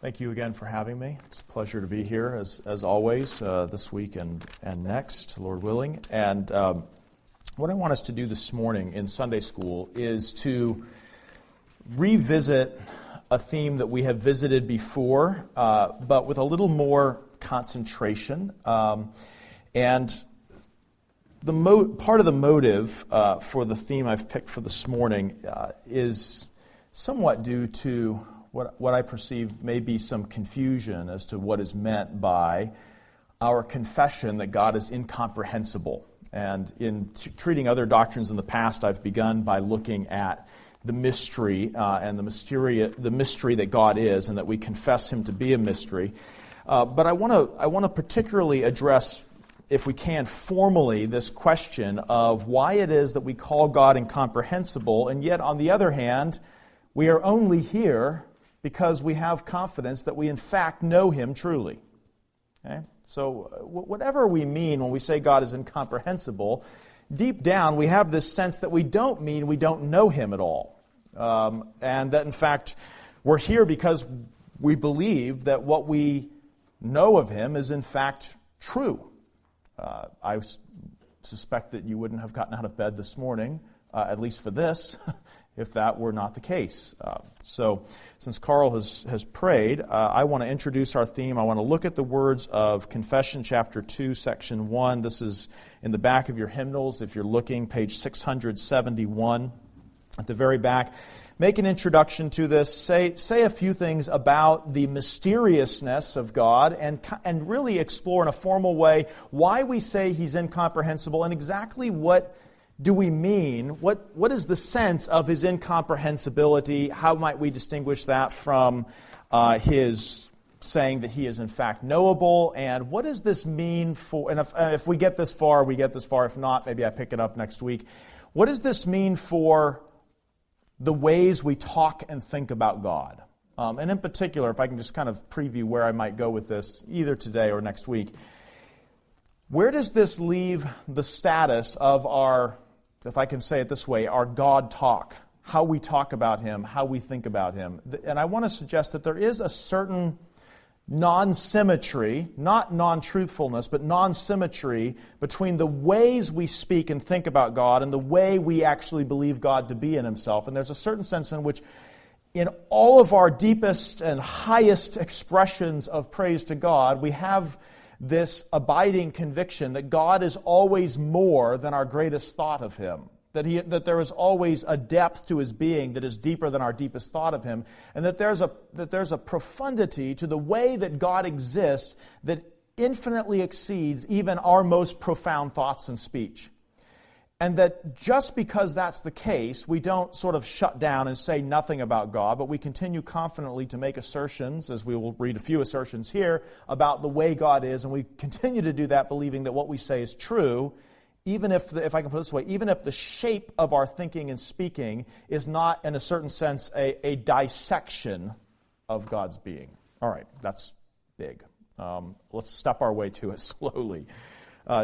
Thank you again for having me. It's a pleasure to be here, as always, this week and next, Lord willing. And what I want us to do this morning in Sunday school is to revisit a theme that we have visited before, but with a little more concentration. And part of the motive for the theme I've picked for this morning is somewhat due to what I perceive may be some confusion as to what is meant by our confession that God is incomprehensible. And in treating other doctrines in the past, I've begun by looking at the mystery and the mystery that God is, and that we confess Him to be a mystery. But I want to particularly address, if we can, formally this question of why it is that we call God incomprehensible, and yet on the other hand, we are only here because we have confidence that we in fact know Him truly. Okay? So whatever we mean when we say God is incomprehensible, deep down we have this sense that we don't mean we don't know Him at all. And that in fact we're here because we believe that what we know of Him is in fact true. I suspect that you wouldn't have gotten out of bed this morning, at least for this, if that were not the case. So since Carl has prayed, I want to introduce our theme. I want to look at the words of Confession chapter 2, section 1. This is in the back of your hymnals. If you're looking, page 671 at the very back. Make an introduction to this. Say a few things about the mysteriousness of God and really explore in a formal way why we say He's incomprehensible and exactly what do we mean? What is the sense of His incomprehensibility? How might we distinguish that from His saying that He is in fact knowable? And what does this mean for, and if we get this far, we get this far. If not, maybe I pick it up next week. What does this mean for the ways we talk and think about God? And in particular, if I can just kind of preview where I might go with this, either today or next week, where does this leave the status of our, if I can say it this way, our God talk, how we talk about Him, how we think about Him? And I want to suggest that there is a certain non-symmetry, not non-truthfulness, but non-symmetry between the ways we speak and think about God and the way we actually believe God to be in Himself. And there's a certain sense in which in all of our deepest and highest expressions of praise to God, we have this abiding conviction that God is always more than our greatest thought of Him, that there is always a depth to His being that is deeper than our deepest thought of Him, and that there's a profundity to the way that God exists that infinitely exceeds even our most profound thoughts and speech. And that just because that's the case, we don't sort of shut down and say nothing about God, but we continue confidently to make assertions, as we will read a few assertions here, about the way God is, and we continue to do that believing that what we say is true, even if I can put it this way, even if the shape of our thinking and speaking is not, in a certain sense, a dissection of God's being. All right, that's big. Let's step our way to it slowly.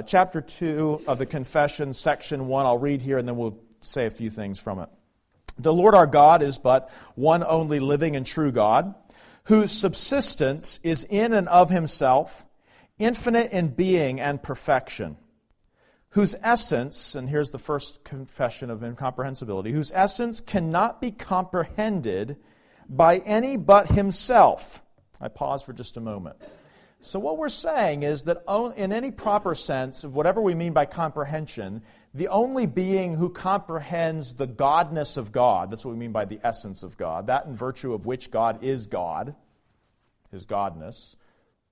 Chapter 2 of the Confession, section 1, I'll read here and then we'll say a few things from it. The Lord our God is but one only living and true God, whose subsistence is in and of Himself, infinite in being and perfection, whose essence, and here's the first confession of incomprehensibility, whose essence cannot be comprehended by any but Himself. I pause for just a moment. So what we're saying is that in any proper sense of whatever we mean by comprehension, the only being who comprehends the godness of God, that's what we mean by the essence of God, that in virtue of which God is God, His godness.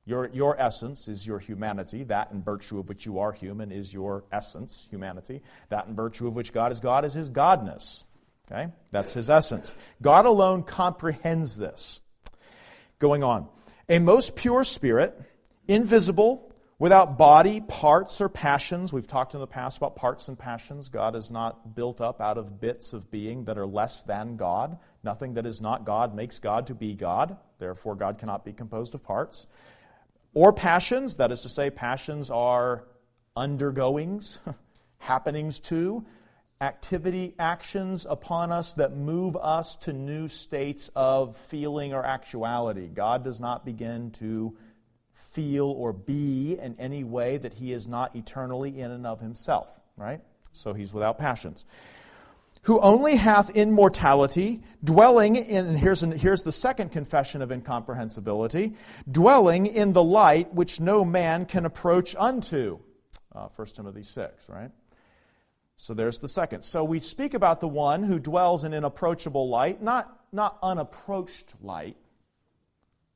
Your essence is your humanity. That in virtue of which you are human is your essence, humanity. That in virtue of which God is His godness. Okay? That's His essence. God alone comprehends this. Going on. A most pure spirit, invisible, without body, parts, or passions. We've talked in the past about parts and passions. God is not built up out of bits of being that are less than God. Nothing that is not God makes God to be God. Therefore, God cannot be composed of parts. Or passions, that is to say, passions are undergoings, happenings to, actions upon us that move us to new states of feeling or actuality. God does not begin to feel or be in any way that he is not eternally in and of himself, right? So he's without passions. Who only hath immortality, dwelling in, here's the second confession of incomprehensibility, dwelling in the light which no man can approach unto. 1 Timothy 6, right? So there's the second. So we speak about the one who dwells in inapproachable light, not unapproached light,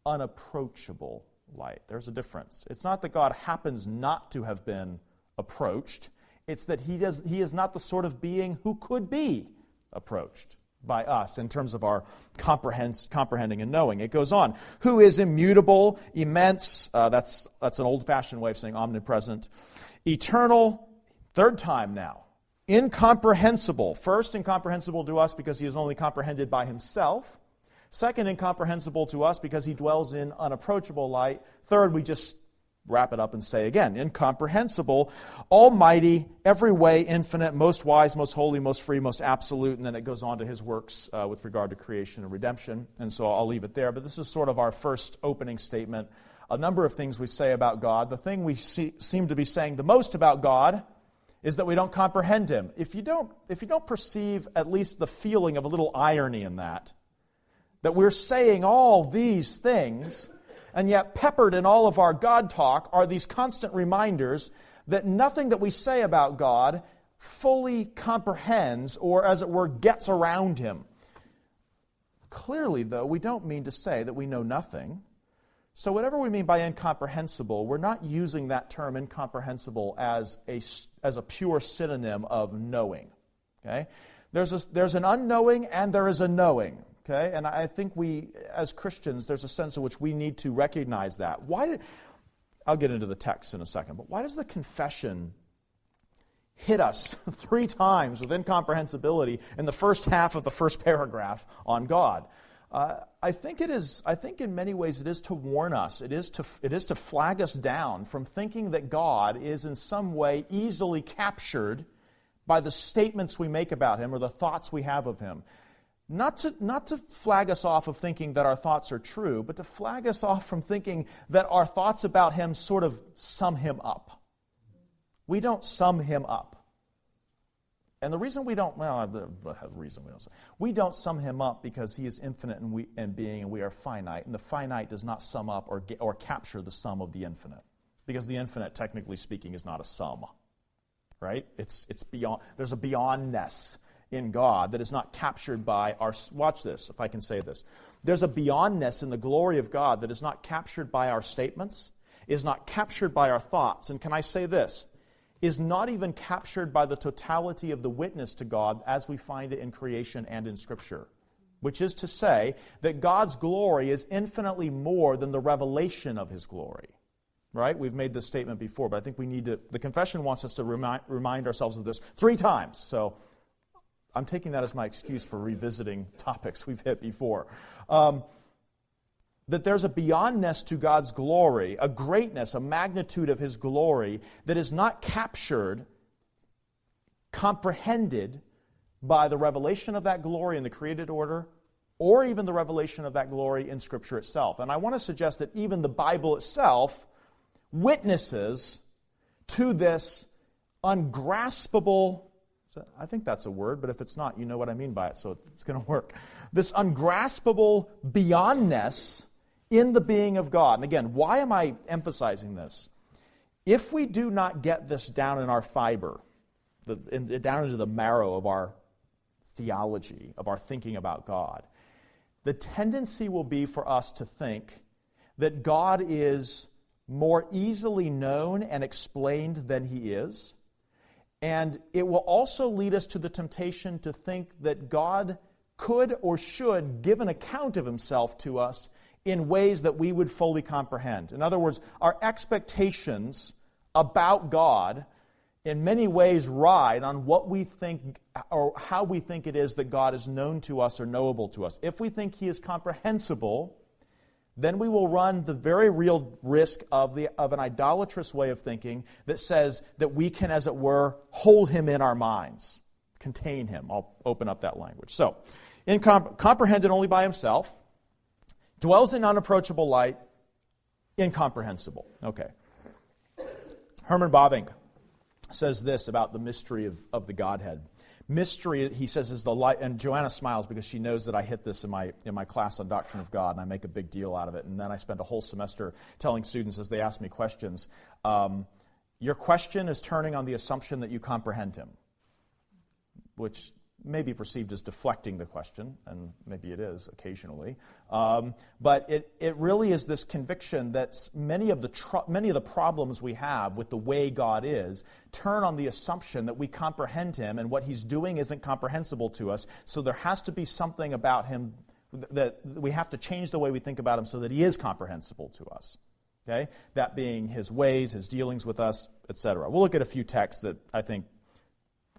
unapproachable light. There's a difference. It's not that God happens not to have been approached. It's that he is not the sort of being who could be approached by us in terms of our comprehending and knowing. It goes on. Who is immutable, immense, that's an old-fashioned way of saying omnipresent, eternal, third time now, incomprehensible. First, incomprehensible to us because he is only comprehended by himself. Second, incomprehensible to us because he dwells in unapproachable light. Third, we just wrap it up and say again, incomprehensible, almighty, every way infinite, most wise, most holy, most free, most absolute, and then it goes on to his works with regard to creation and redemption, and so I'll leave it there. But this is sort of our first opening statement. A number of things we say about God. The thing we seem to be saying the most about God is that we don't comprehend him. If you don't perceive at least the feeling of a little irony in that we're saying all these things, and yet peppered in all of our God talk are these constant reminders that nothing that we say about God fully comprehends or, as it were, gets around him. Clearly, though, we don't mean to say that we know nothing. So whatever we mean by incomprehensible, we're not using that term incomprehensible as a pure synonym of knowing. Okay? There's an unknowing and there is a knowing. Okay, and I think we, as Christians, there's a sense in which we need to recognize that. I'll get into the text in a second, but why does the confession hit us 3 times with incomprehensibility in the first half of the first paragraph on God? I think in many ways it is to warn us. It is to flag us down from thinking that God is in some way easily captured by the statements we make about him or the thoughts we have of him. Not to flag us off of thinking that our thoughts are true, but to flag us off from thinking that our thoughts about him sort of sum him up. We don't sum him up. And the reason we don't, we don't sum him up because he is infinite and being and we are finite, and the finite does not sum up or capture the sum of the infinite. Because the infinite, technically speaking, is not a sum. Right? It's beyond, there's a beyondness in God that is not captured by our... Watch this, if I can say this. There's a beyondness in the glory of God that is not captured by our statements, is not captured by our thoughts. And can I say this? Is not even captured by the totality of the witness to God as we find it in creation and in Scripture. Which is to say that God's glory is infinitely more than the revelation of his glory. Right? We've made this statement before, but I think we need to... The confession wants us to remind ourselves of this 3 times. So I'm taking that as my excuse for revisiting topics we've hit before. That there's a beyondness to God's glory, a greatness, a magnitude of his glory that is not captured, comprehended by the revelation of that glory in the created order, or even the revelation of that glory in Scripture itself. And I want to suggest that even the Bible itself witnesses to this ungraspable... I think that's a word, but if it's not, you know what I mean by it, so it's going to work. This ungraspable beyondness in the being of God. And again, why am I emphasizing this? If we do not get this down in our fiber, down into the marrow of our theology, of our thinking about God, the tendency will be for us to think that God is more easily known and explained than he is. And it will also lead us to the temptation to think that God could or should give an account of himself to us in ways that we would fully comprehend. In other words, our expectations about God in many ways ride on what we think or how we think it is that God is known to us or knowable to us. If we think he is comprehensible, then we will run the very real risk of an idolatrous way of thinking that says that we can, as it were, hold him in our minds. contain him. I'll open up that language. So, comprehended only by himself, dwells in unapproachable light, incomprehensible. Okay. Herman Bavinck says this about the mystery of the Godhead. Mystery, he says, is the light, and Joanna smiles because she knows that I hit this in my class on Doctrine of God, and I make a big deal out of it. And then I spend a whole semester telling students as they ask me questions, your question is turning on the assumption that you comprehend him, which may be perceived as deflecting the question, and maybe it is occasionally. But it really is this conviction that many of the problems we have with the way God is turn on the assumption that we comprehend him, and what he's doing isn't comprehensible to us. So there has to be something about him that we have to change the way we think about him so that he is comprehensible to us. Okay? That being his ways, his dealings with us, etc. We'll look at a few texts that I think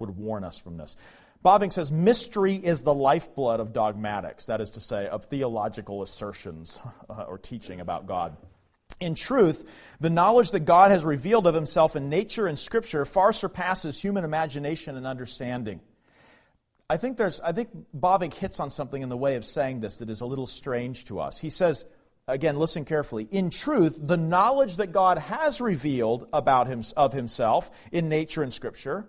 would warn us from this. Bavinck says, mystery is the lifeblood of dogmatics, that is to say, of theological assertions or teaching about God. In truth, the knowledge that God has revealed of himself in nature and Scripture far surpasses human imagination and understanding. I think Bavinck hits on something in the way of saying this that is a little strange to us. He says, again, listen carefully, in truth, the knowledge that God has revealed of himself in nature and Scripture,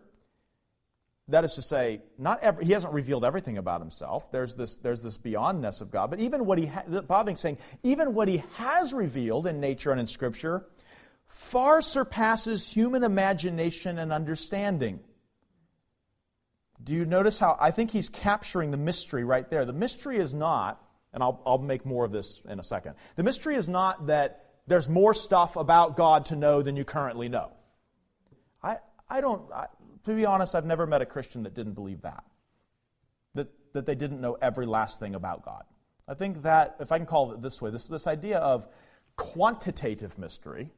that is to say, he hasn't revealed everything about himself. There's this beyondness of God. But even what Bavinck's saying, even what he has revealed in nature and in Scripture far surpasses human imagination and understanding. Do you notice how I think he's capturing the mystery right there? The mystery is not, and I'll make more of this in a second. The mystery is not that there's more stuff about God to know than you currently know. To be honest, I've never met a Christian that didn't believe that they didn't know every last thing about God. I think that, if I can call it this way, this idea of quantitative mystery,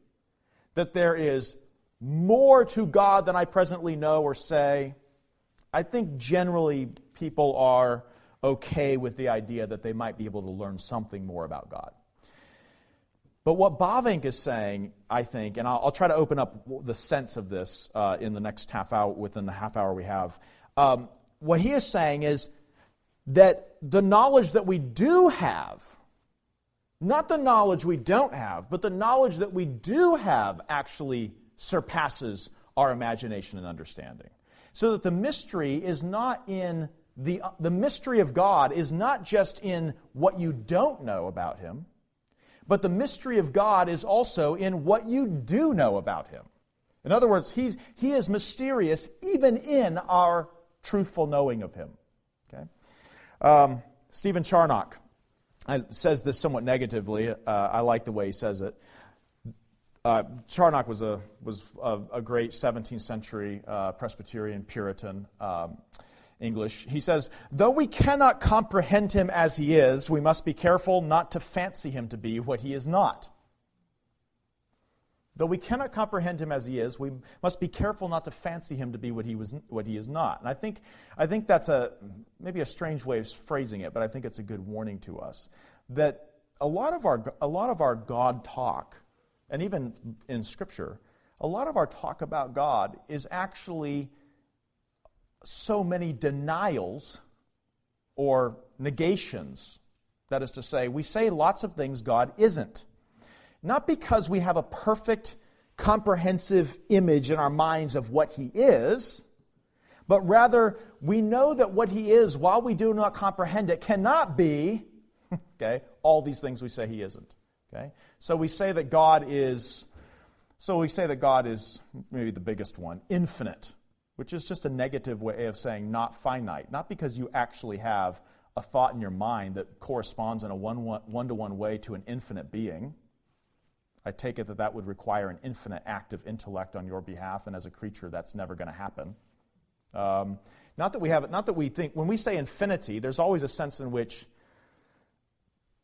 that there is more to God than I presently know or say, I think generally people are okay with the idea that they might be able to learn something more about God. But what Bavinck is saying, I think, and I'll try to open up the sense of this in the next half hour, within the half hour we have. What he is saying is that the knowledge that we do have, not the knowledge we don't have, but the knowledge that we do have actually surpasses our imagination and understanding. So that the mystery is not in the mystery of God is not just in what you don't know about him, but the mystery of God is also in what you do know about him. In other words, he is mysterious even in our truthful knowing of him. Okay? Stephen Charnock says this somewhat negatively. I like the way he says it. Charnock was a great 17th century Presbyterian Puritan English. He says, though we cannot comprehend him as he is, we must be careful not to fancy him to be what he is not. Though we cannot comprehend him as he is, we must be careful not to fancy him to be what he is not. And I think that's maybe a strange way of phrasing it, but I think it's a good warning to us that a lot of our God talk, and even in Scripture, a lot of our talk about God is actually so many denials or negations. That is to say, we say lots of things God isn't. Not because we have a perfect, comprehensive image in our minds of what he is, but rather we know that what he is, while we do not comprehend it, cannot be, okay, all these things we say he isn't. Okay? So we say that God is maybe the biggest one, infinite, which is just a negative way of saying not finite. Not because you actually have a thought in your mind that corresponds in a one-to-one way to an infinite being. I take it that would require an infinite act of intellect on your behalf, and as a creature, that's never going to happen. Not that we think, when we say infinity, there's always a sense in which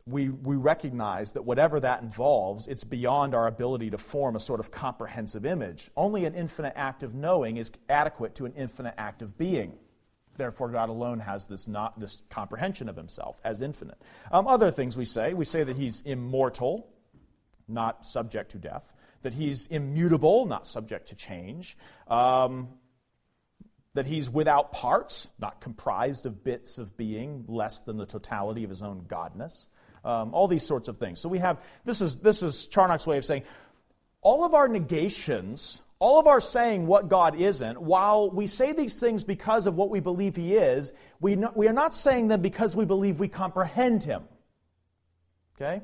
we recognize that whatever that involves, it's beyond our ability to form a sort of comprehensive image. Only an infinite act of knowing is adequate to an infinite act of being. Therefore, God alone has this comprehension of himself as infinite. Other things we say that he's immortal, not subject to death, that he's immutable, not subject to change, that that he's without parts, not comprised of bits of being, less than the totality of his own godness. All these sorts of things. So we have, this is Charnock's way of saying, all of our negations, all of our saying what God isn't, while we say these things because of what we believe he is, we are not saying them because we believe we comprehend him. Okay?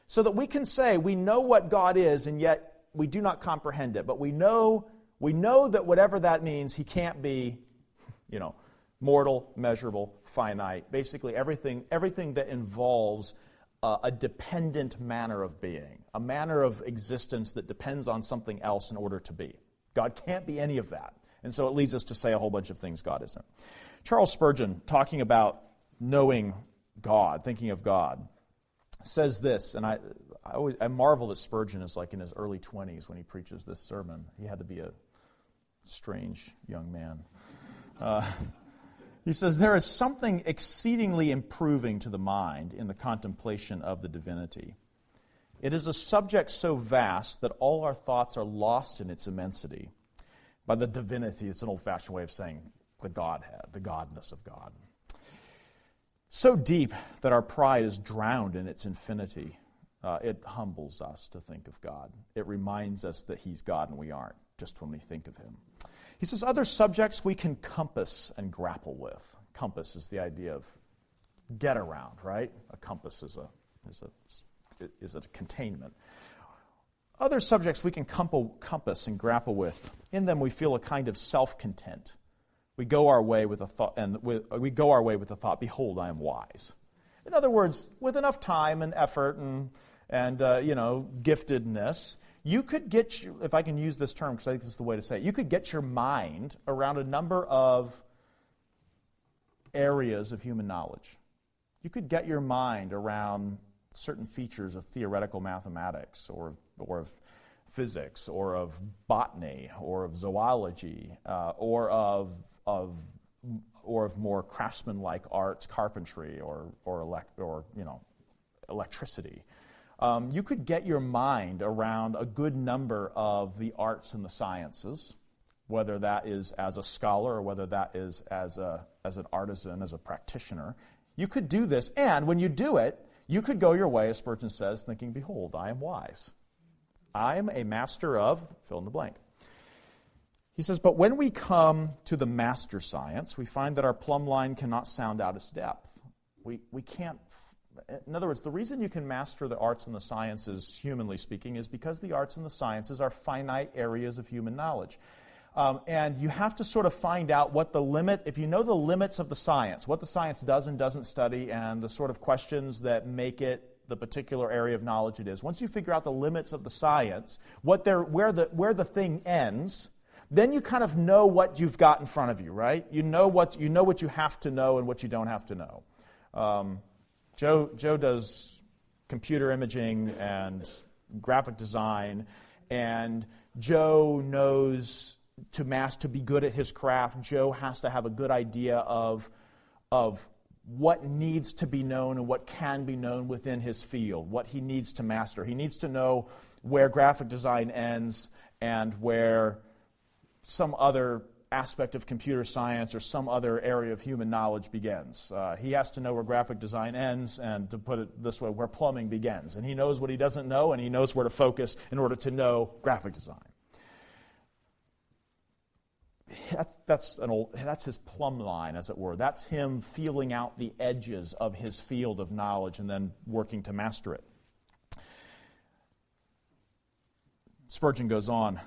So that we can say we know what God is, and yet we do not comprehend it. But we know that whatever that means, he can't be, mortal, measurable, finite. Basically everything that involves a dependent manner of being, a manner of existence that depends on something else in order to be. God can't be any of that. And so it leads us to say a whole bunch of things God isn't. Charles Spurgeon, talking about knowing God, thinking of God, says this, and I marvel that Spurgeon is like in his early 20s when he preaches this sermon. He had to be a strange young man. He says, "There is something exceedingly improving to the mind in the contemplation of the divinity. It is a subject so vast that all our thoughts are lost in its immensity." By the divinity, it's an old-fashioned way of saying the Godhead, the godness of God. "So deep that our pride is drowned in its infinity. It humbles us to think of God. It reminds us that he's God and we aren't, just when we think of him." He says, other subjects we can compass and grapple with. Compass is the idea of get around, right? A compass is a containment. Other subjects we can compass and grapple with. In them we feel a kind of self-content. We go our way with a thought, "Behold, I am wise." In other words, with enough time and effort and giftedness, you could get, if I can use this term because I think this is the way to say it, you could get your mind around a number of areas of human knowledge. You could get your mind around certain features of theoretical mathematics or of physics or of botany or of zoology or of more craftsman-like arts, carpentry or electricity. You could get your mind around a good number of the arts and the sciences, whether that is as a scholar or whether that is as an artisan, as a practitioner. You could do this, and when you do it, you could go your way, as Spurgeon says, thinking, "Behold, I am wise. I am a master of," fill in the blank. He says, "But when we come to the master science, we find that our plumb line cannot sound out its depth." We can't. In other words, the reason you can master the arts and the sciences, humanly speaking, is because the arts and the sciences are finite areas of human knowledge. And you have to sort of find out what the limit, if you know the limits of the science, what the science does and doesn't study, and the sort of questions that make it the particular area of knowledge it is. Once you figure out the limits of the science, where the thing ends, then you kind of know what you've got in front of you, right? You know what you have to know and what you don't have to know. Joe does computer imaging and graphic design, and Joe knows to be good at his craft, Joe has to have a good idea of what needs to be known and what can be known within his field, what he needs to master. He needs to know where graphic design ends and where some other aspect of computer science or some other area of human knowledge begins. He has to know where graphic design ends, and to put it this way, where plumbing begins. And he knows what he doesn't know, and he knows where to focus in order to know graphic design. That's his plumb line, as it were. That's him feeling out the edges of his field of knowledge and then working to master it. Spurgeon goes on,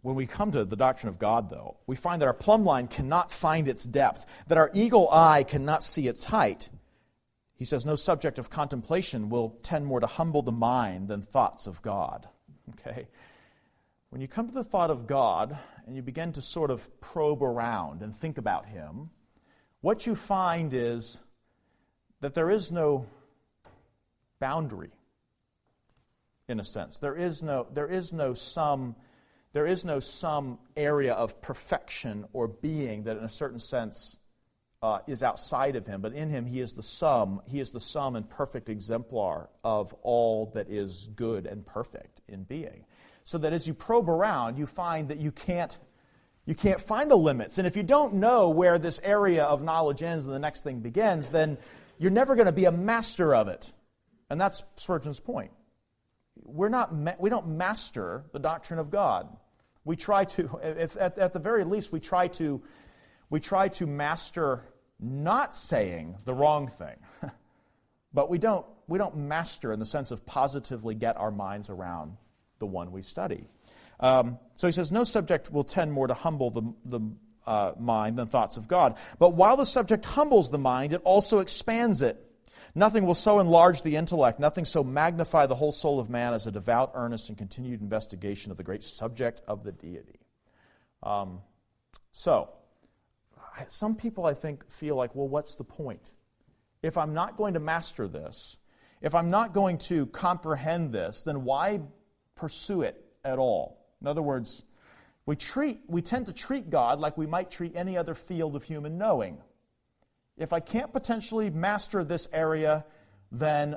"When we come to the doctrine of God, though, we find that our plumb line cannot find its depth, that our eagle eye cannot see its height." He says, "No subject of contemplation will tend more to humble the mind than thoughts of God." Okay? When you come to the thought of God and you begin to sort of probe around and think about him, what you find is that there is no boundary, in a sense. There is no some area of perfection or being that in a certain sense is outside of him, but in him he is the sum and perfect exemplar of all that is good and perfect in being. So that as you probe around, you find that you can't You can't find the limits. And if you don't know where this area of knowledge ends and the next thing begins, then you're never going to be a master of it. And that's Spurgeon's point. We don't master the doctrine of God. We try to, at the very least, we try to master not saying the wrong thing. But we don't master in the sense of positively get our minds around the one we study. So he says, no subject will tend more to humble the mind than thoughts of God. But while the subject humbles the mind, it also expands it. Nothing will so enlarge the intellect, nothing so magnify the whole soul of man as a devout, earnest, and continued investigation of the great subject of the deity. So, some people, I think, feel like, well, what's the point? If I'm not going to master this, if I'm not going to comprehend this, then why pursue it at all? In other words, we tend to treat God like we might treat any other field of human knowing. If I can't potentially master this area, then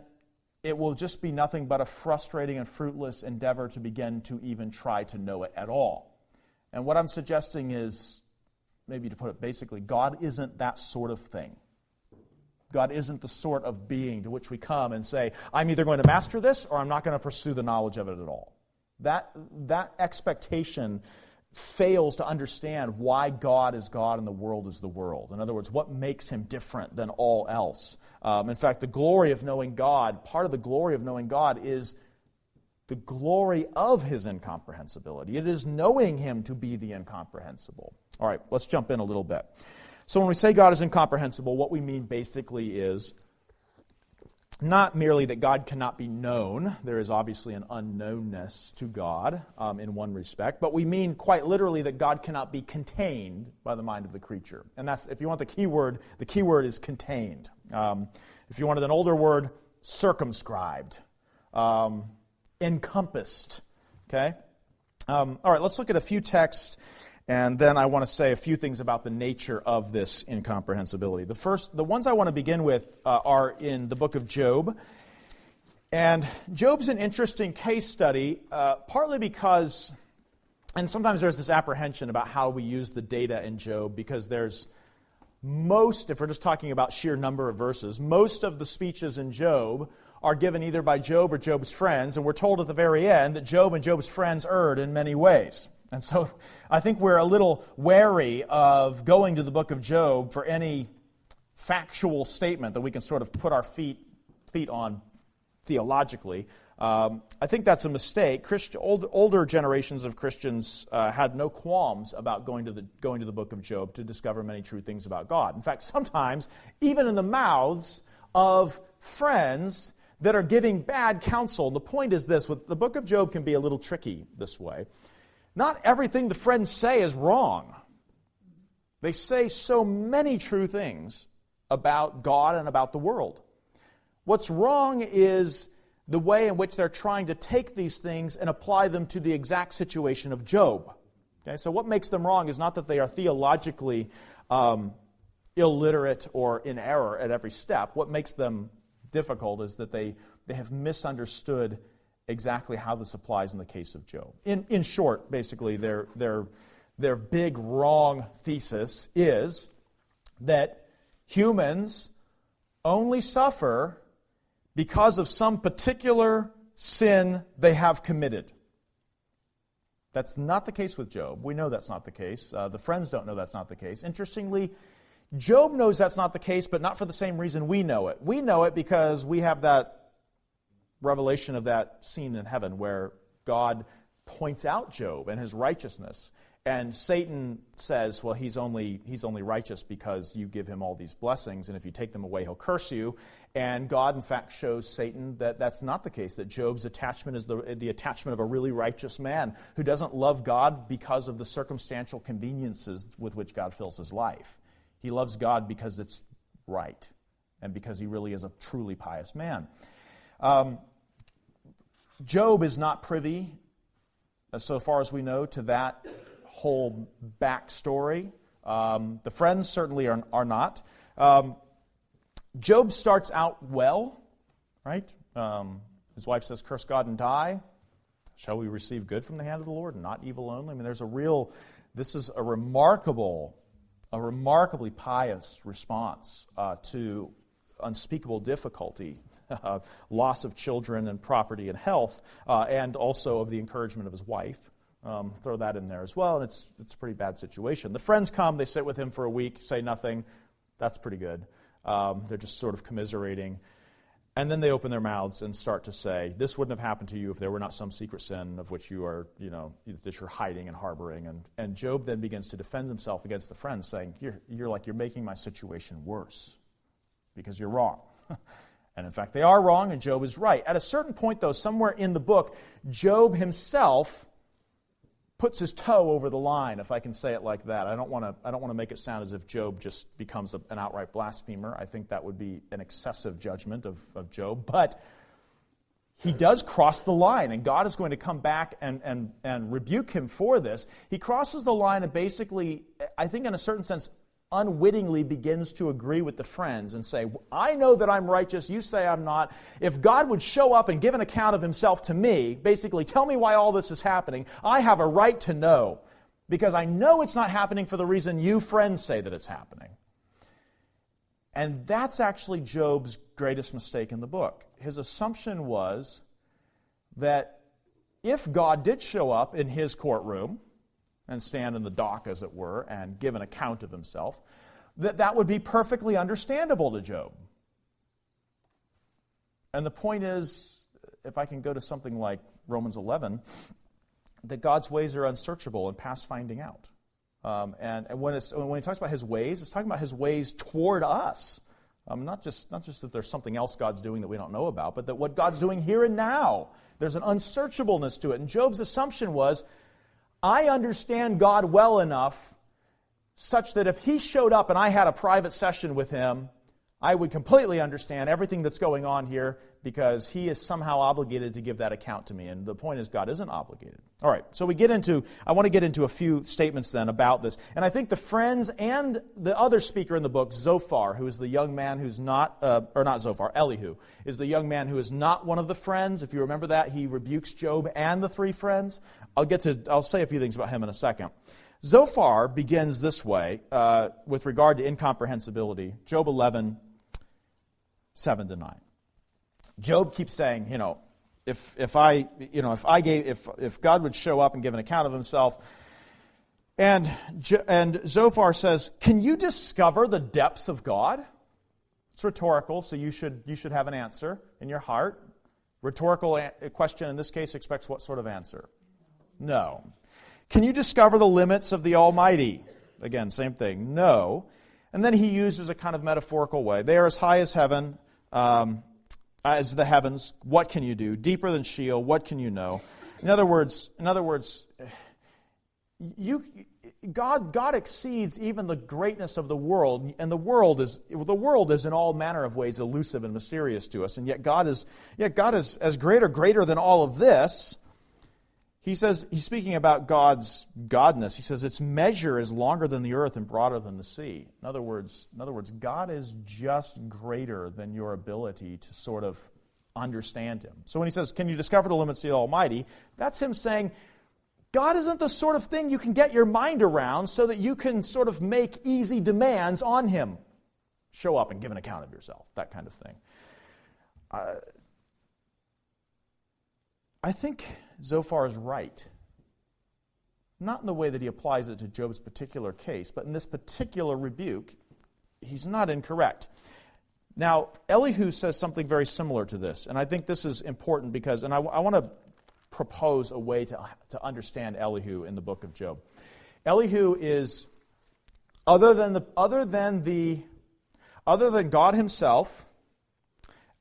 it will just be nothing but a frustrating and fruitless endeavor to begin to even try to know it at all. And what I'm suggesting is, maybe to put it basically, God isn't that sort of thing. God isn't the sort of being to which we come and say, I'm either going to master this or I'm not going to pursue the knowledge of it at all. That expectation fails to understand why God is God and the world is the world. In other words, what makes him different than all else. In fact, the glory of knowing God, part of the glory of knowing God is the glory of his incomprehensibility. It is knowing him to be the incomprehensible. All right, let's jump in a little bit. So when we say God is incomprehensible, what we mean basically is not merely that God cannot be known. There is obviously an unknownness to God in one respect, but we mean quite literally that God cannot be contained by the mind of the creature. And that's, if you want the key word is contained. If you wanted an older word, circumscribed, encompassed. Okay? All right, let's look at a few texts, and then I want to say a few things about the nature of this incomprehensibility. The ones I want to begin with are in the book of Job. And Job's an interesting case study, partly because, and sometimes there's this apprehension about how we use the data in Job, because if we're just talking about sheer number of verses, most of the speeches in Job are given either by Job or Job's friends, and we're told at the very end that Job and Job's friends erred in many ways. And so I think we're a little wary of going to the book of Job for any factual statement that we can sort of put our feet on theologically. I think that's a mistake. Older generations of Christians had no qualms about going to the book of Job to discover many true things about God. In fact, sometimes, even in the mouths of friends that are giving bad counsel, the point is this, the book of Job can be a little tricky this way. Not everything the friends say is wrong. They say so many true things about God and about the world. What's wrong is the way in which they're trying to take these things and apply them to the exact situation of Job. Okay, so what makes them wrong is not that they are theologically illiterate or in error at every step. What makes them difficult is that they have misunderstood exactly how this applies in the case of Job. In short, basically, their big wrong thesis is that humans only suffer because of some particular sin they have committed. That's not the case with Job. We know that's not the case. The friends don't know that's not the case. Interestingly, Job knows that's not the case, but not for the same reason we know it. We know it because we have that revelation of that scene in heaven where God points out Job and his righteousness. And Satan says, well, he's only righteous because you give him all these blessings, and if you take them away, he'll curse you. And God, in fact, shows Satan that that's not the case, that Job's attachment is the attachment of a really righteous man who doesn't love God because of the circumstantial conveniences with which God fills his life. He loves God because it's right and because he really is a truly pious man. Job is not privy, so far as we know, to that whole backstory. The friends certainly are not. Job starts out well, right? His wife says, curse God and die. Shall we receive good from the hand of the Lord and not evil only? I mean, there's a real This is a remarkably pious response to unspeakable difficulty, loss of children and property and health, and also of the encouragement of his wife. Throw that in there as well, and it's a pretty bad situation. The friends come, they sit with him for a week, say nothing. That's pretty good. They're just sort of commiserating. And then they open their mouths and start to say, this wouldn't have happened to you if there were not some secret sin of which you are, that you're hiding and harboring. And Job then begins to defend himself against the friends, saying, you're making my situation worse because you're wrong. And in fact, they are wrong, and Job is right. At a certain point, though, somewhere in the book, Job himself puts his toe over the line, if I can say it like that. I don't want to make it sound as if Job just becomes an outright blasphemer. I think that would be an excessive judgment of Job. But he does cross the line, and God is going to come back and rebuke him for this. He crosses the line and basically, I think in a certain sense, unwittingly begins to agree with the friends and say, I know that I'm righteous, you say I'm not. If God would show up and give an account of himself to me, basically tell me why all this is happening, I have a right to know, because I know it's not happening for the reason you friends say that it's happening. And that's actually Job's greatest mistake in the book. His assumption was that if God did show up in his courtroom and stand in the dock, as it were, and give an account of himself, that would be perfectly understandable to Job. And the point is, if I can go to something like Romans 11, that God's ways are unsearchable and past finding out. And when he talks about his ways, it's talking about his ways toward us. Not just that there's something else God's doing that we don't know about, but that what God's doing here and now, there's an unsearchableness to it. And Job's assumption was, I understand God well enough such that if he showed up and I had a private session with him, I would completely understand everything that's going on here because he is somehow obligated to give that account to me. And the point is, God isn't obligated. All right, so I want to get into a few statements then about this. And I think the friends and the other speaker in the book, Zophar, who is the young man who's not, Elihu, is the young man who is not one of the friends. If you remember that, he rebukes Job and the three friends. I'll say a few things about him in a second. Zophar begins this way with regard to incomprehensibility. Job 11, 7-9. Job keeps saying, if God would show up and give an account of himself, and Zophar says, can you discover the depths of God? It's rhetorical, so you should have an answer in your heart. Rhetorical question in this case expects what sort of answer? No. Can you discover the limits of the Almighty? Again, same thing. No. And then he uses a kind of metaphorical way. They are as high as heaven, as the heavens. What can you do? Deeper than Sheol. What can you know? In other words, God exceeds even the greatness of the world, and the world is in all manner of ways elusive and mysterious to us. And yet God is as greater than all of this. He says, he's speaking about God's godness. He says its measure is longer than the earth and broader than the sea. In other words, God is just greater than your ability to sort of understand him. So when he says, can you discover the limits of the Almighty? That's him saying, God isn't the sort of thing you can get your mind around so that you can sort of make easy demands on him. Show up and give an account of yourself, that kind of thing. I think Zophar is right. Not in the way that he applies it to Job's particular case, but in this particular rebuke, he's not incorrect. Now, Elihu says something very similar to this, and I think this is important because, and I want to propose a way to understand Elihu in the book of Job. Elihu is, other than God himself,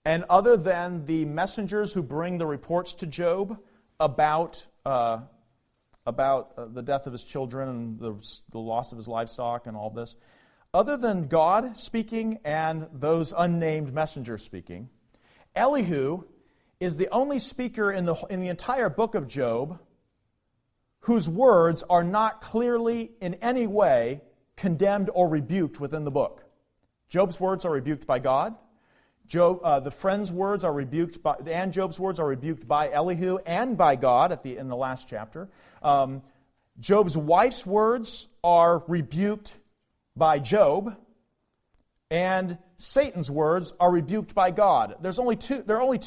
and other than the messengers who bring the reports to Job about the death of his children and the loss of his livestock and all this, other than God speaking and those unnamed messengers speaking, Elihu is the only speaker in the entire book of Job whose words are not clearly in any way condemned or rebuked within the book. Job's words are rebuked by God. The friends' words are rebuked and Job's words are rebuked by Elihu and by God in the last chapter. Job's wife's words are rebuked by Job, and Satan's words are rebuked by God. There are only two,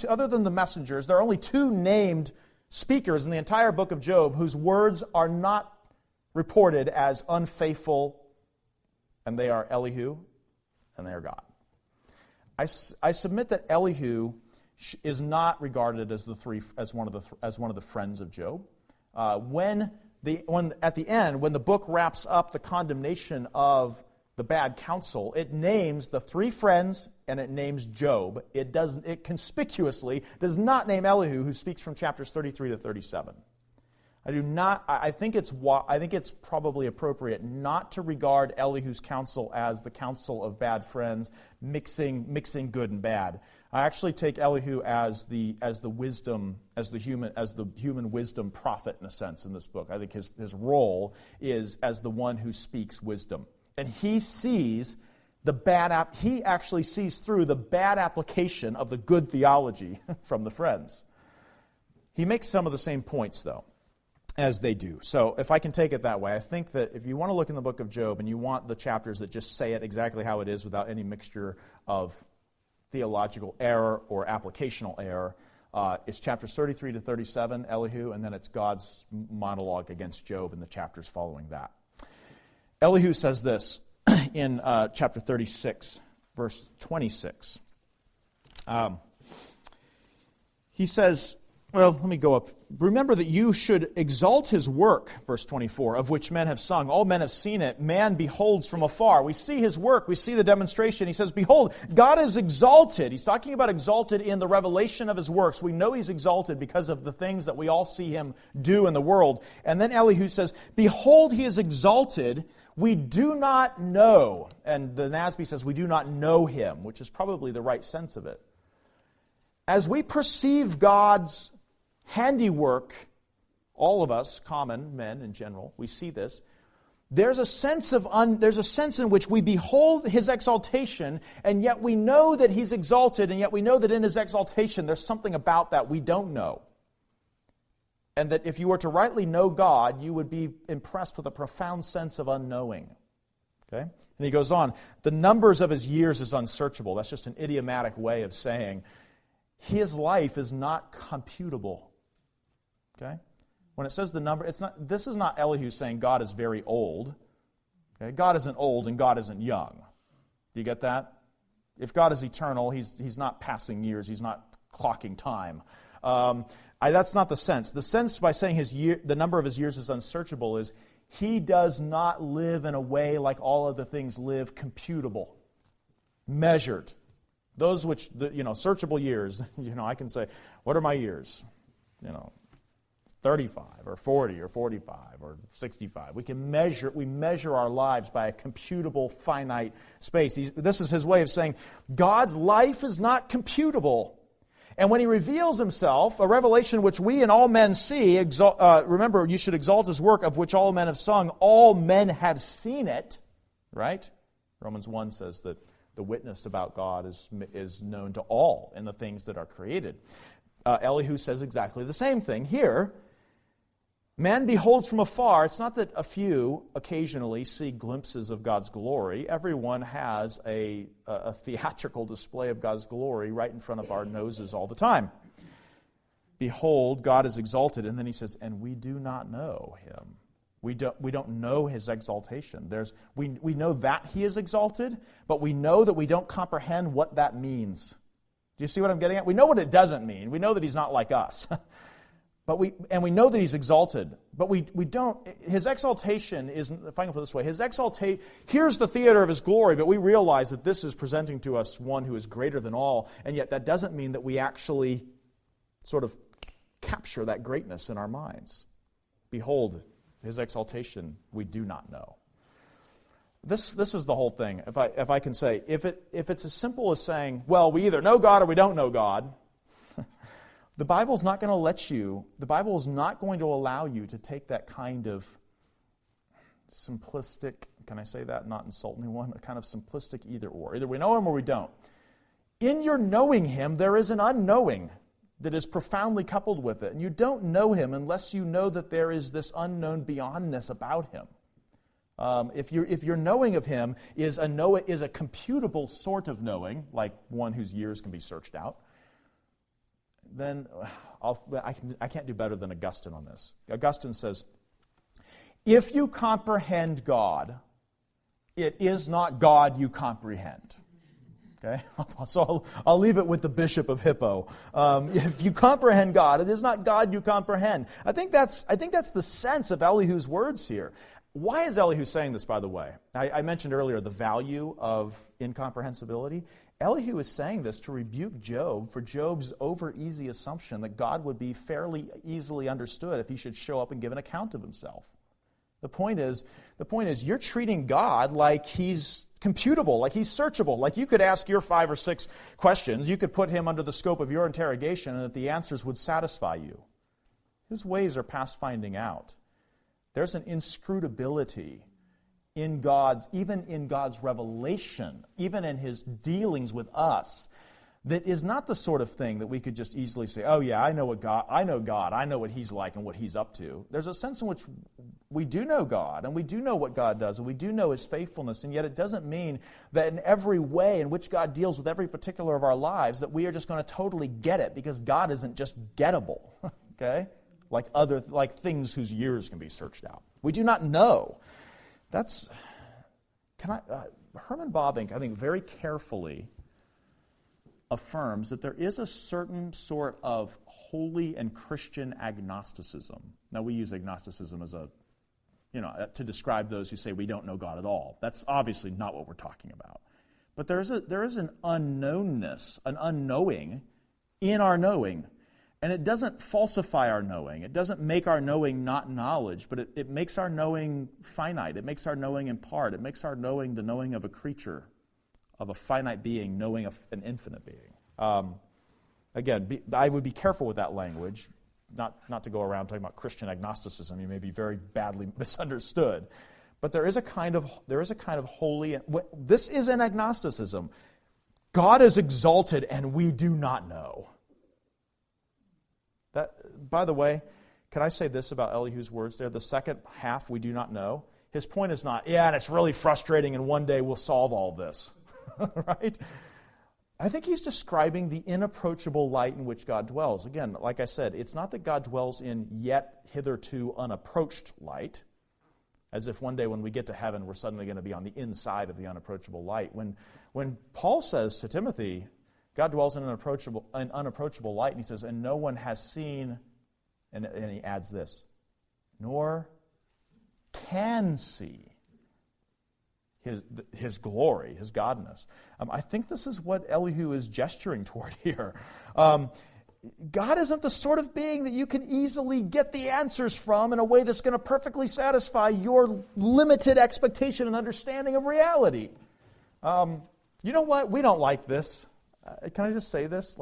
other than the messengers, there are only two named speakers in the entire book of Job whose words are not reported as unfaithful, and they are Elihu and they are God. I submit that Elihu is not regarded as one of the friends of Job. When at the end, when the book wraps up the condemnation of the bad counsel, it names the three friends and it names Job. It conspicuously does not name Elihu, who speaks from chapters 33 to 37. I think it's probably appropriate not to regard Elihu's counsel as the counsel of bad friends, mixing good and bad. I actually take Elihu as the human wisdom prophet in a sense in this book. I think his role is as the one who speaks wisdom, and he actually sees through the bad application of the good theology from the friends. He makes some of the same points though, as they do. So if I can take it that way, I think that if you want to look in the book of Job and you want the chapters that just say it exactly how it is without any mixture of theological error or applicational error, it's chapters 33 to 37, Elihu, and then it's God's monologue against Job in the chapters following that. Elihu says this in chapter 36, verse 26. He says, well, let me go up. Remember that you should exalt his work, verse 24, of which men have sung. All men have seen it. Man beholds from afar. We see his work. We see the demonstration. He says, behold, God is exalted. He's talking about exalted in the revelation of his works. We know he's exalted because of the things that we all see him do in the world. And then Elihu says, behold, he is exalted. We do not know. And the NASB says, we do not know him, which is probably the right sense of it. As we perceive God's handiwork, all of us, common men in general, we see this. There's a sense in which we behold his exaltation, and yet we know that he's exalted, and yet we know that in his exaltation there's something about that we don't know. And that if you were to rightly know God, you would be impressed with a profound sense of unknowing. Okay? And he goes on, the numbers of his years is unsearchable. That's just an idiomatic way of saying his life is not computable. Okay? When it says the number, this is not Elihu saying God is very old. Okay? God isn't old and God isn't young. Do you get that? If God is eternal, he's not passing years, he's not clocking time. That's not the sense. The sense by saying the number of his years is unsearchable is he does not live in a way like all other things live, computable, measured. Those which, searchable years, I can say, what are my years? 35 or 40 or 45 or 65. We measure our lives by a computable, finite space. This is his way of saying God's life is not computable. And when he reveals himself, a revelation which we and all men see, remember, you should exalt his work of which all men have sung. All men have seen it, right? Romans 1 says that the witness about God is known to all in the things that are created. Elihu says exactly the same thing here. Man beholds from afar. It's not that a few occasionally see glimpses of God's glory. Everyone has a theatrical display of God's glory right in front of our noses all the time. Behold, God is exalted. And then he says, and we do not know him. We don't know his exaltation. We know that he is exalted, but we know that we don't comprehend what that means. Do you see what I'm getting at? We know what it doesn't mean. We know that he's not like us. But we know that he's exalted, but we don't. His exaltation is, if I can put it this way, here's the theater of his glory, but we realize that this is presenting to us one who is greater than all, and yet that doesn't mean that we actually sort of capture that greatness in our minds. Behold, his exaltation we do not know. This is the whole thing. If I can say, if it's as simple as saying, well, we either know God or we don't know God, the Bible is not going to allow you to take that kind of simplistic, can I say that, not insult anyone, a kind of simplistic either or. Either we know him or we don't. In your knowing him, there is an unknowing. that is profoundly coupled with it. And you don't know him unless you know that there is this unknown beyondness about him. If your knowing of him is a computable sort of knowing, like one whose years can be searched out, then I can't do better than Augustine on this. Augustine says, if you comprehend God, it is not God you comprehend. Okay, so I'll leave it with the Bishop of Hippo. If you comprehend God, it is not God you comprehend. I think that's the sense of Elihu's words here. Why is Elihu saying this, by the way? I mentioned earlier the value of incomprehensibility. Elihu is saying this to rebuke Job for Job's over-easy assumption that God would be fairly easily understood if he should show up and give an account of himself. The point is, you're treating God like he's computable, like he's searchable, like you could ask your 5 or 6 questions, you could put him under the scope of your interrogation, and that the answers would satisfy you. His ways are past finding out. There's an inscrutability in God's, even in God's revelation, even in his dealings with us, that is not the sort of thing that we could just easily say, oh yeah, I know God, I know what he's like and what he's up to. There's a sense in which we do know God, and we do know what God does, and we do know his faithfulness, and yet it doesn't mean that in every way in which God deals with every particular of our lives that we are just going to totally get it, because God isn't just gettable, okay? Like things whose years can be searched out. We do not know. Herman Bavinck, I think, very carefully affirms that there is a certain sort of holy and Christian agnosticism. Now, we use agnosticism as to describe those who say we don't know God at all. That's obviously not what we're talking about. But there is an unknownness, an unknowing in our knowing. And it doesn't falsify our knowing. It doesn't make our knowing not knowledge, but it makes our knowing finite. It makes our knowing in part. It makes our knowing the knowing of a creature, of a finite being, knowing an infinite being. Again, I would be careful with that language, not to go around talking about Christian agnosticism. You may be very badly misunderstood. But there is a kind of holy. This is an agnosticism. God is exalted, and we do not know. That, by the way, can I say this about Elihu's words there? The second half, we do not know. His point is not, and it's really frustrating, and one day we'll solve all this. Right? I think he's describing the inapproachable light in which God dwells. Again, like I said, it's not that God dwells in yet hitherto unapproached light, as if one day when we get to heaven, we're suddenly going to be on the inside of the unapproachable light. When Paul says to Timothy, God dwells in an unapproachable light, and he says, and no one has seen, and he adds this, nor can see his glory, his godness. I think this is what Elihu is gesturing toward here. God isn't the sort of being that you can easily get the answers from in a way that's going to perfectly satisfy your limited expectation and understanding of reality. You know what? We don't like this. Can I just say this?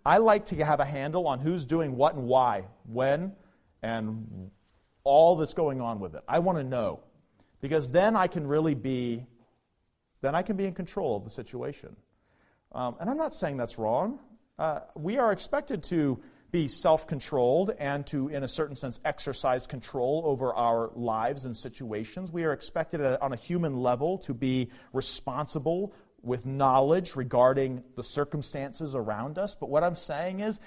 I like to have a handle on who's doing what and why, when, and all that's going on with it. I want to know, because then I can really be in control of the situation. And I'm not saying that's wrong. We are expected to be self-controlled and to, in a certain sense, exercise control over our lives and situations. We are expected on a human level to be responsible with knowledge regarding the circumstances around us. But what I'm saying is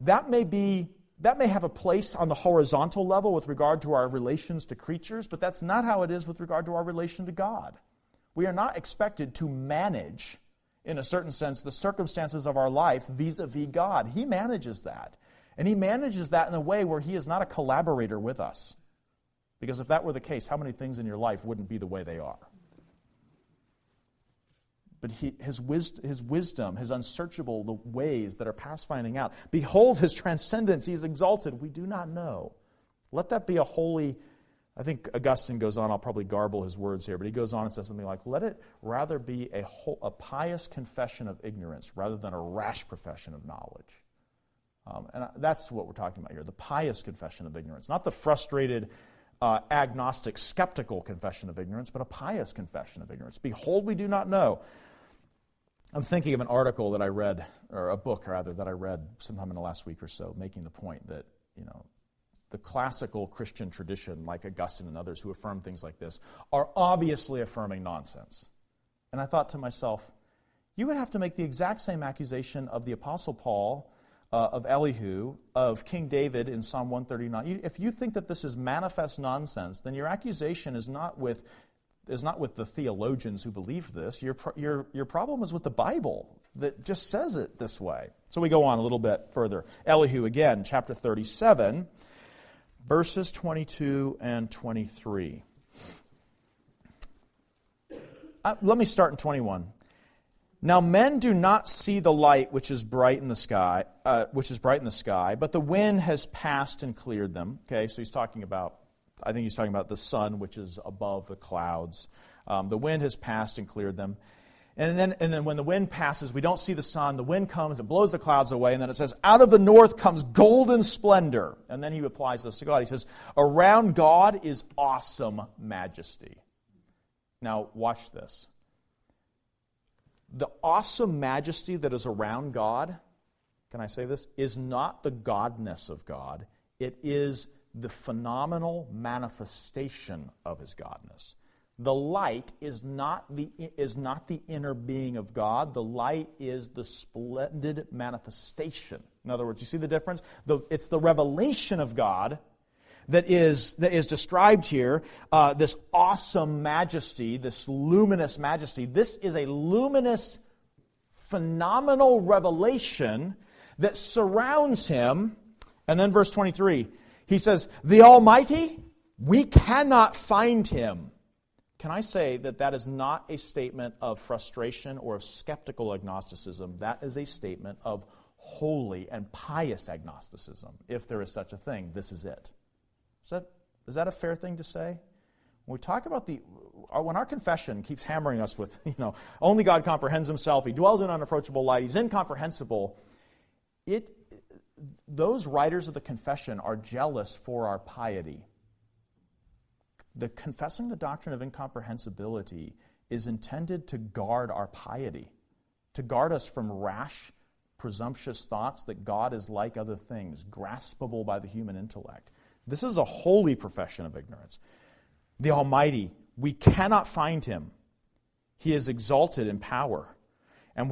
that may have a place on the horizontal level with regard to our relations to creatures, but that's not how it is with regard to our relation to God. We are not expected to manage, in a certain sense, the circumstances of our life vis-a-vis God. He manages that. And he manages that in a way where he is not a collaborator with us. Because if that were the case, how many things in your life wouldn't be the way they are? But his wisdom, his unsearchable the ways that are past finding out. Behold his transcendence, he is exalted. We do not know. Let that be a holy, I think Augustine goes on, I'll probably garble his words here, but he goes on and says something like, let it rather be a pious confession of ignorance rather than a rash profession of knowledge. And that's what we're talking about here, the pious confession of ignorance. Not the frustrated, agnostic, skeptical confession of ignorance, but a pious confession of ignorance. Behold, we do not know. I'm thinking of an article that I read, or a book rather, that I read sometime in the last week or so, making the point that, the classical Christian tradition, like Augustine and others who affirm things like this, are obviously affirming nonsense. And I thought to myself, you would have to make the exact same accusation of the Apostle Paul, of Elihu, of King David in Psalm 139. If you think that this is manifest nonsense, then your accusation is not with the theologians who believe this. Your problem is with the Bible that just says it this way. So we go on a little bit further. Elihu again, chapter 37, verses 22 and 23. Let me start in 21. Now men do not see the light which is bright in the sky, but the wind has passed and cleared them. Okay, so I think he's talking about the sun, which is above the clouds. The wind has passed and cleared them. And then when the wind passes, we don't see the sun. The wind comes, it blows the clouds away, and then it says, out of the north comes golden splendor. And then he applies this to God. He says, around God is awesome majesty. Now, watch this. The awesome majesty that is around God, can I say this, is not the godness of God. It is the phenomenal manifestation of his godness. The light is not the inner being of God. The light is the splendid manifestation. In other words, you see the difference? It's the revelation of God that is described here, this awesome majesty, this luminous majesty. This is a luminous, phenomenal revelation that surrounds him. And then verse 23, he says, the Almighty, we cannot find him. Can I say that is not a statement of frustration or of skeptical agnosticism? That is a statement of holy and pious agnosticism. If there is such a thing, this is it. Is that a fair thing to say? When we talk about when our confession keeps hammering us with, only God comprehends himself, he dwells in unapproachable light, he's incomprehensible, those writers of the confession are jealous for our piety. The confessing the doctrine of incomprehensibility is intended to guard our piety, to guard us from rash, presumptuous thoughts that God is like other things, graspable by the human intellect. This is a holy profession of ignorance. The Almighty, we cannot find him. He is exalted in power. And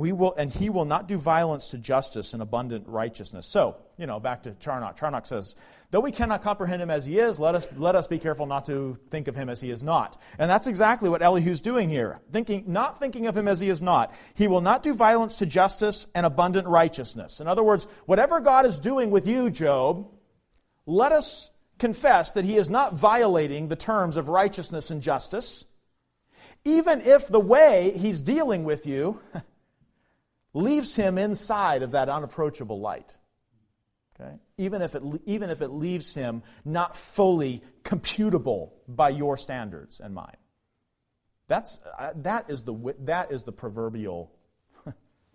he will not do violence to justice and abundant righteousness. So, back to Charnock. Charnock says, though we cannot comprehend him as he is, let us be careful not to think of him as he is not. And that's exactly what Elihu's doing here. Not thinking of him as he is not. He will not do violence to justice and abundant righteousness. In other words, whatever God is doing with you, Job, let us confess that he is not violating the terms of righteousness and justice, even if the way he's dealing with you leaves him inside of that unapproachable light. Okay? Even if it leaves him not fully computable by your standards and mine. That is the proverbial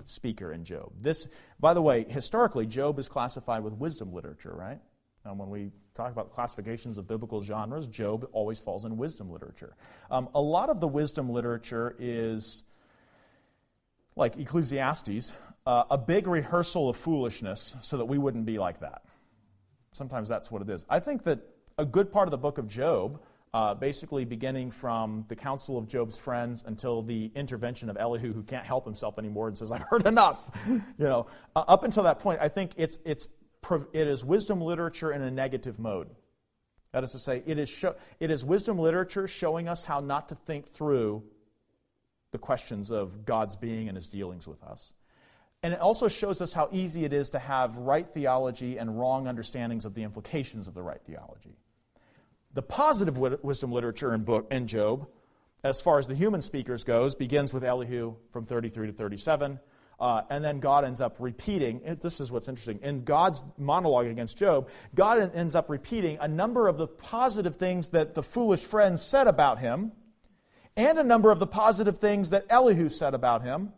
speaker in Job. This, by the way, historically, Job is classified with wisdom literature, right? And when we talk about classifications of biblical genres, Job always falls in wisdom literature. A lot of the wisdom literature is, like Ecclesiastes, a big rehearsal of foolishness so that we wouldn't be like that. Sometimes that's what it is. I think that a good part of the book of Job, basically beginning from the counsel of Job's friends until the intervention of Elihu, who can't help himself anymore and says, I've heard enough. Up until that point, I think it is wisdom literature in a negative mode. That is to say, it is wisdom literature showing us how not to think through the questions of God's being and his dealings with us. And it also shows us how easy it is to have right theology and wrong understandings of the implications of the right theology. The positive wisdom literature in Job, as far as the human speakers goes, begins with Elihu from 33 to 37, and then God ends up repeating, this is what's interesting, in God's monologue against Job, God ends up repeating a number of the positive things that the foolish friends said about him, and a number of the positive things that Elihu said about him,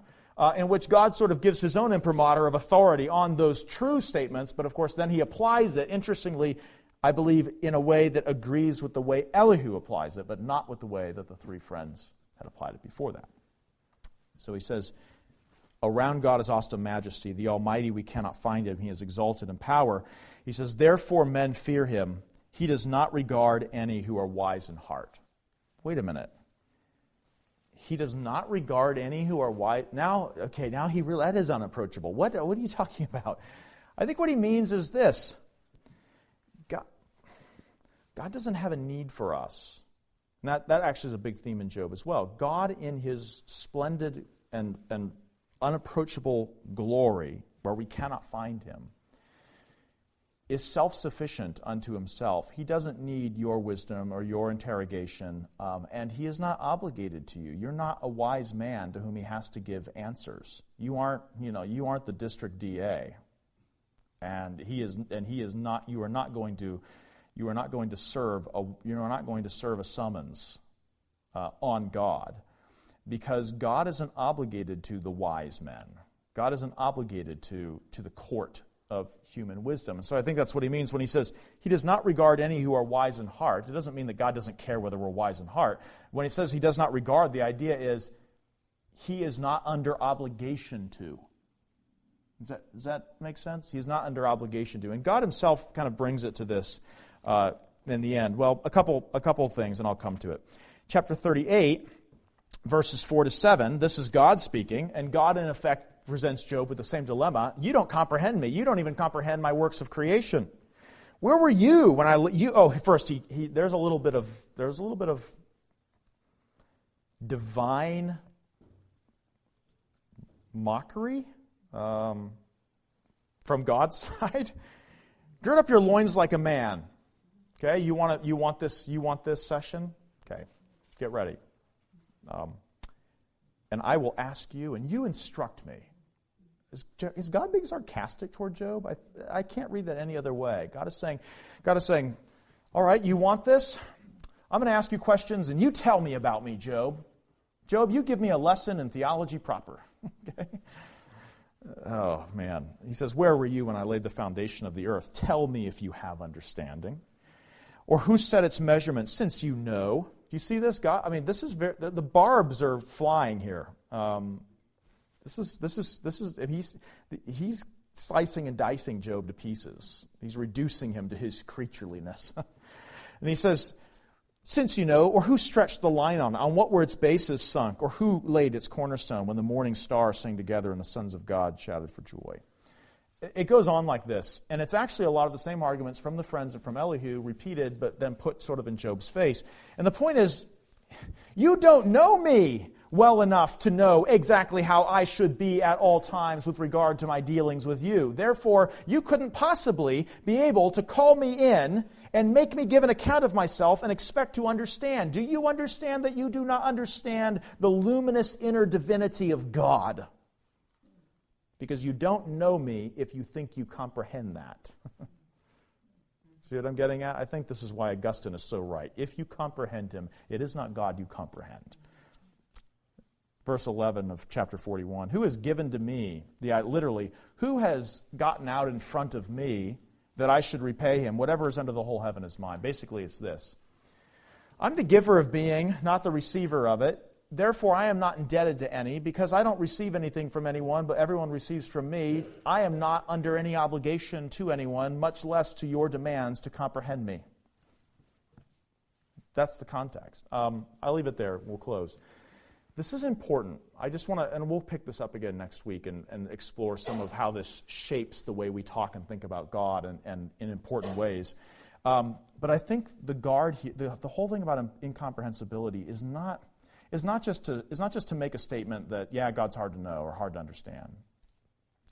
in which God sort of gives his own imprimatur of authority on those true statements, but of course then he applies it, interestingly, I believe, in a way that agrees with the way Elihu applies it, but not with the way that the three friends had applied it before that. So he says, Around God is awesome majesty. The Almighty, we cannot find him. He is exalted in power. He says, therefore men fear him. He does not regard any who are wise in heart. Wait a minute. He does not regard any who are wise. Now that is unapproachable. What are you talking about? I think what he means is this. God doesn't have a need for us. And that actually is a big theme in Job as well. God, in his splendid and unapproachable glory, where we cannot find him, is self-sufficient unto himself. He doesn't need your wisdom or your interrogation, and he is not obligated to you. You're not a wise man to whom he has to give answers. You aren't the district DA, and he is not. You are not going to serve a summons on God, because God isn't obligated to the wise men. God isn't obligated to the court of human wisdom. And so I think that's what he means when he says he does not regard any who are wise in heart. It doesn't mean that God doesn't care whether we're wise in heart. When he says he does not regard, the idea is he is not under obligation to. Does that make sense? He's not under obligation to. And God himself kind of brings it to this in the end. Well, a couple of things, and I'll come to it. Chapter 38, verses 4 to 7, this is God speaking, and God in effect presents Job with the same dilemma. You don't comprehend me. You don't even comprehend my works of creation. Where were you when first there's a little bit of divine mockery from God's side. Gird up your loins like a man. Okay, you want this session? Okay, get ready. And I will ask you, and you instruct me. Is God being sarcastic toward Job? I can't read that any other way. God is saying, all right, you want this? I'm going to ask you questions, and you tell me about me, Job. Job, you give me a lesson in theology proper. Okay? Oh, man. He says, where were you when I laid the foundation of the earth? Tell me if you have understanding. Or who set its measurements, since you know? Do you see this, God? I mean, this is the barbs are flying here. He's slicing and dicing Job to pieces. He's reducing him to his creatureliness. And he says, since you know, or who stretched the line on what were its bases sunk, or who laid its cornerstone when the morning stars sang together and the sons of God shouted for joy. It goes on like this, and it's actually a lot of the same arguments from the friends and from Elihu repeated, but then put sort of in Job's face. And the point is, you don't know me well enough to know exactly how I should be at all times with regard to my dealings with you. Therefore, you couldn't possibly be able to call me in and make me give an account of myself and expect to understand. Do you understand that you do not understand the luminous inner divinity of God? Because you don't know me if you think you comprehend that. See what I'm getting at? I think this is why Augustine is so right. If you comprehend him, it is not God you comprehend. Verse 11 of chapter 41, who has given to me, literally, who has gotten out in front of me that I should repay him? Whatever is under the whole heaven is mine. Basically, it's this. I'm the giver of being, not the receiver of it. Therefore, I am not indebted to any, because I don't receive anything from anyone, but everyone receives from me. I am not under any obligation to anyone, much less to your demands to comprehend me. That's the context. I'll leave it there. We'll close. This is important. I just want to, and we'll pick this up again next week and explore some of how this shapes the way we talk and think about God and in important ways. But I think the whole thing about incomprehensibility is not just to make a statement that, yeah, God's hard to know or hard to understand.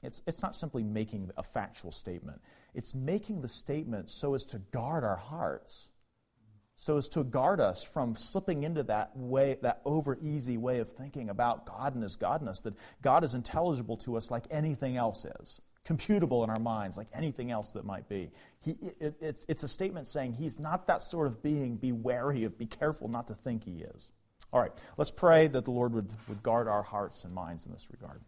It's not simply making a factual statement. It's making the statement so as to guard our hearts, so as to guard us from slipping into that over-easy way of thinking about God and his godness, that God is intelligible to us like anything else is, computable in our minds like anything else that might be. It's a statement saying he's not that sort of being. Be careful not to think he is. All right, let's pray that the Lord would guard our hearts and minds in this regard.